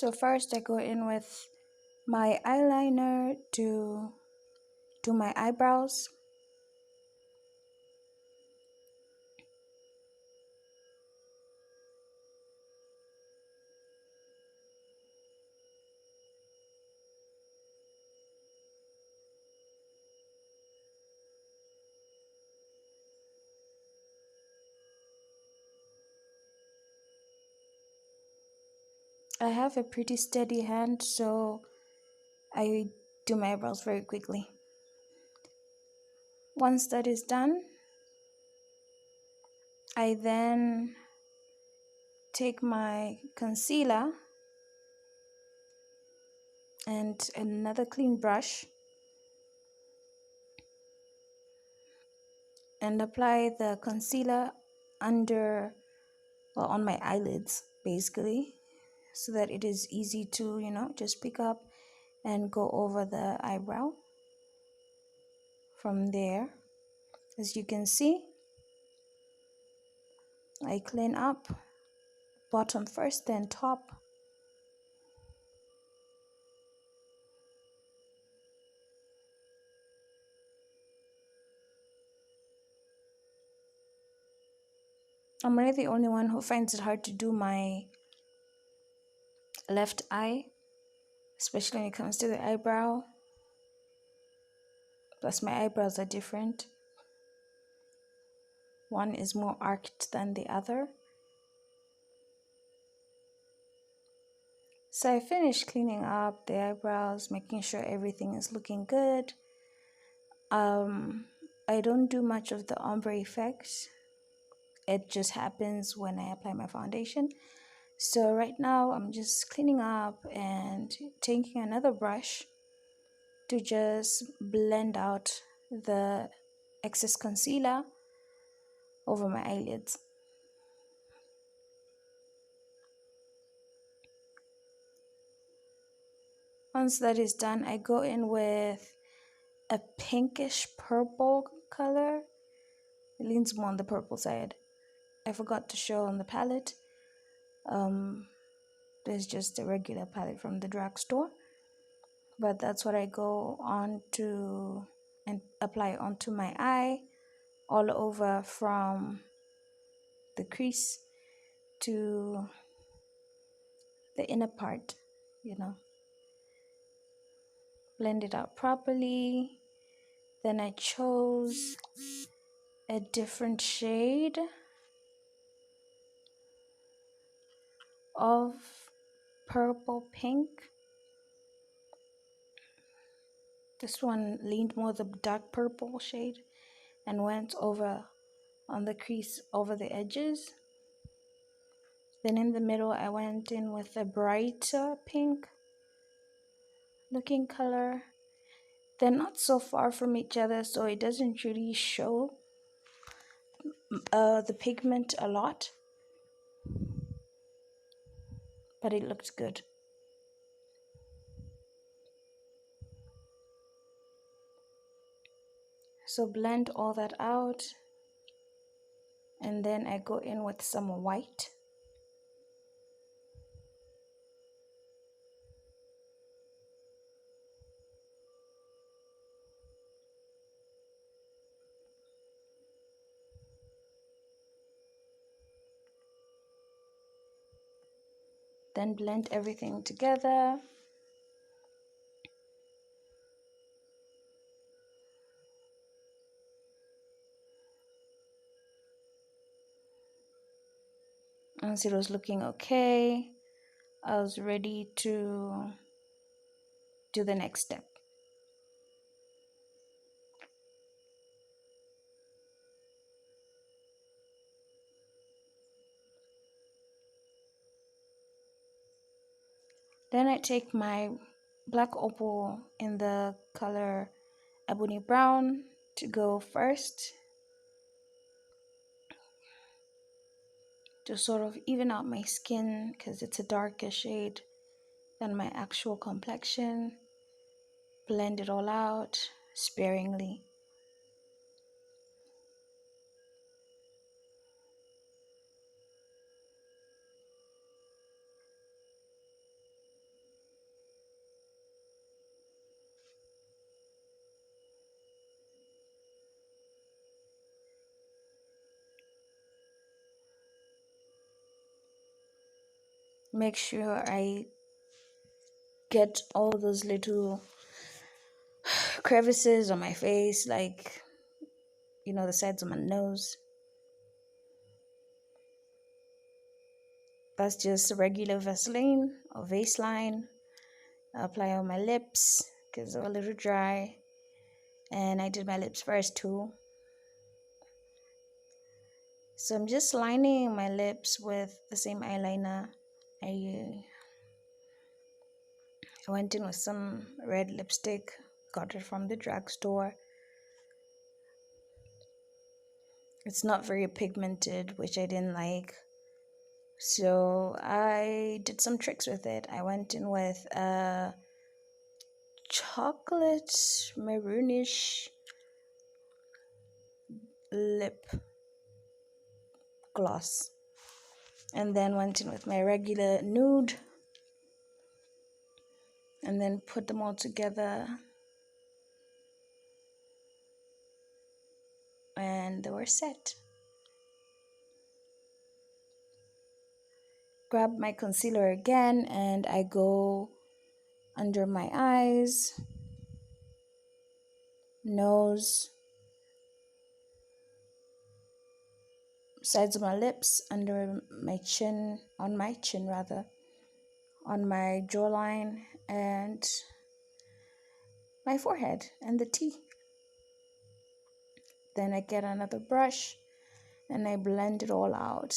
So first I go in with my eyeliner to do my eyebrows. I have a pretty steady hand, so I do my eyebrows very quickly. Once that is done, I then take my concealer and another clean brush and apply the concealer under, well, on my eyelids basically, so that it is easy to, just pick up and go over the eyebrow from there. As you can see, I clean up bottom first, then top. I'm really the only one who finds it hard to do my left eye, especially when it comes to the eyebrow. Plus my eyebrows are different. One is more arched than the other. So I finished cleaning up the eyebrows, making sure everything is looking good. I don't do much of the ombre effect. It just happens when I apply my foundation. So right now I'm just cleaning up and taking another brush to just blend out the excess concealer over my eyelids. Once that is done, I go in with a pinkish purple color. It leans more on the purple side. I forgot to show on the palette. There's just a regular palette from the drugstore, but that's what I go on to and apply onto my eye, all over from the crease to the inner part, blend it out properly. Then I chose a different shade of purple pink. This one leaned more the dark purple shade and went over on the crease over the edges. Then in the middle I went in with a brighter pink looking color. They're not so far from each other, so it doesn't really show the pigment a lot, but it looks good. So blend all that out, and then I go in with some white. Then blend everything together. Once it was looking okay, I was ready to do the next step. Then I take my black opal in the color ebony brown to go first, to sort of even out my skin because it's a darker shade than my actual complexion. Blend it all out sparingly. make sure I get all those little crevices on my face, like, the sides of my nose. That's just regular Vaseline or Vaseline. I apply on my lips because they're a little dry. And I did my lips first too. So I'm just lining my lips with the same eyeliner. I went in with some red lipstick, got it from the drugstore. It's not very pigmented, which I didn't like. So I did some tricks with it. I went in with a chocolate maroonish lip gloss, and then went in with my regular nude, and then put them all together, and they were set. Grab my concealer again, and I go under my eyes, nose, sides of my lips, under my chin, on my chin rather, on my jawline, and my forehead, and the T. Then I get another brush and I blend it all out.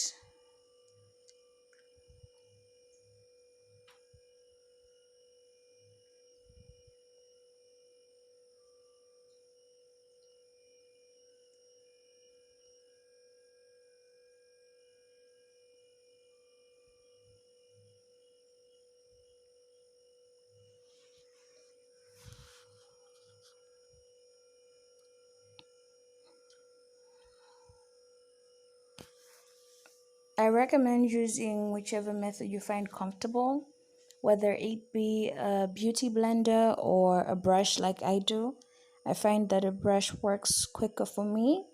I recommend using whichever method you find comfortable, whether it be a beauty blender or a brush like I do. I find that a brush works quicker for me,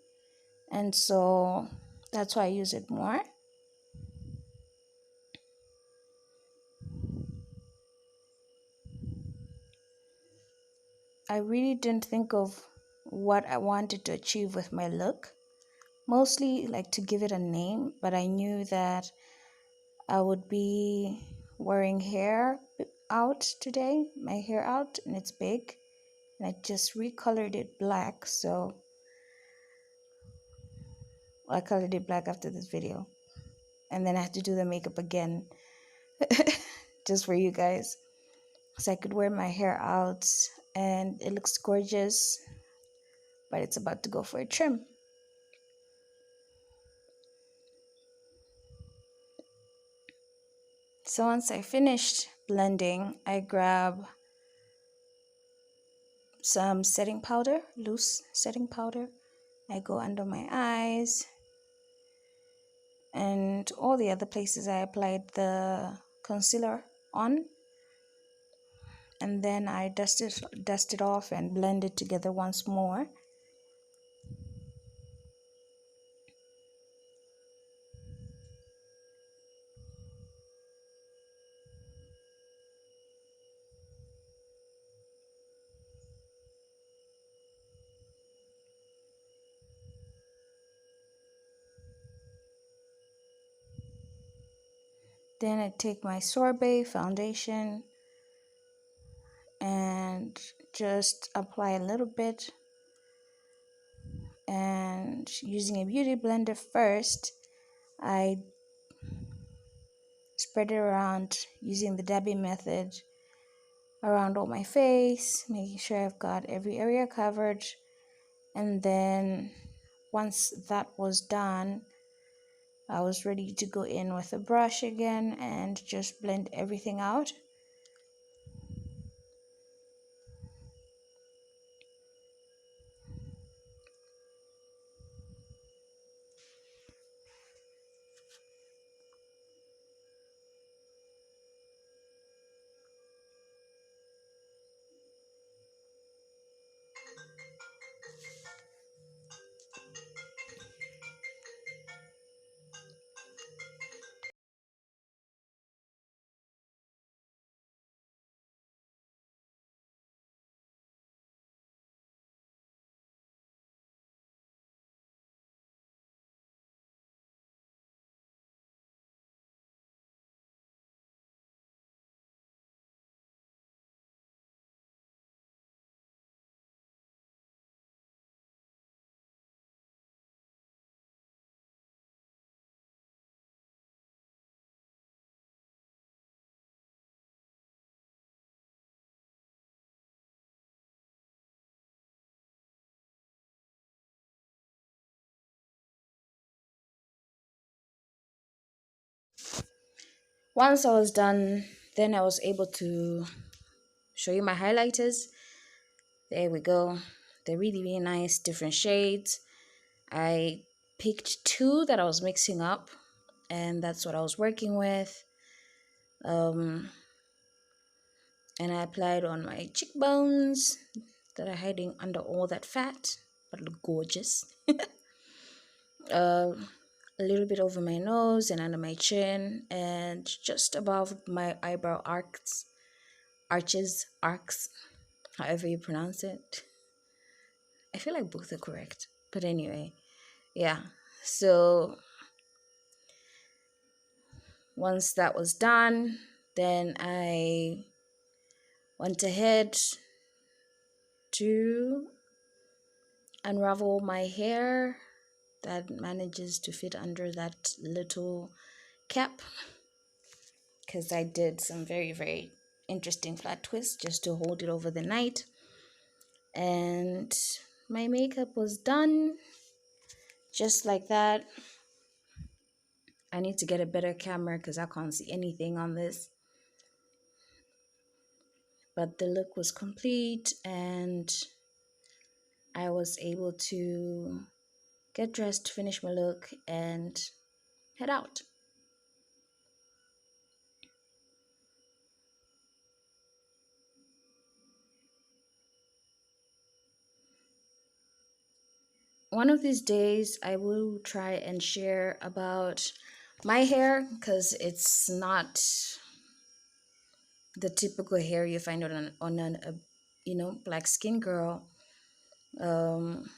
and so that's why I use it more. I really didn't think of what I wanted to achieve with my look. Mostly like to give it a name, but I knew that I would be wearing hair out today, my hair out, and it's big. And I just recolored it black, so I colored it black after this video. And then I had to do the makeup again just for you guys. So I could wear my hair out and it looks gorgeous, but it's about to go for a trim. So once I finished blending, I grab some setting powder, loose setting powder. I go under my eyes and all the other places I applied the concealer on. And then I dust it off and blend it together once more. Then I take my sorbet foundation and just apply a little bit, and using a beauty blender first, I spread it around using the dabbing method around all my face, making sure I've got every area covered. And then once that was done, I was ready to go in with a brush again and just blend everything out. Once I was done, then I was able to show you my highlighters. There we go. They're really, really nice, different shades. I picked two that I was mixing up, and that's what I was working with. Um, and I applied on my cheekbones that are hiding under all that fat, but look gorgeous. uh, a little bit over my nose and under my chin, and just above my eyebrow arcs, however you pronounce it. I feel like both are correct, but anyway, yeah. So once that was done, then I went ahead to unravel my hair that manages to fit under that little cap, because I did some very, very interesting flat twists just to hold it over the night. And my makeup was done just like that. I need to get a better camera because I can't see anything on this. But the look was complete, and I was able to get dressed, finish my look, and head out. One of these days, I will try and share about my hair, because it's not the typical hair you find on a black skin girl. Um,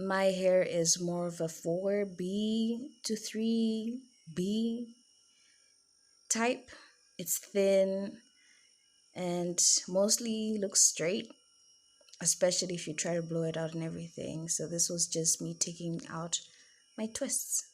my hair is more of a 4B to 3B type. It's thin and mostly looks straight, especially if you try to blow it out and everything. So this was just me taking out my twists.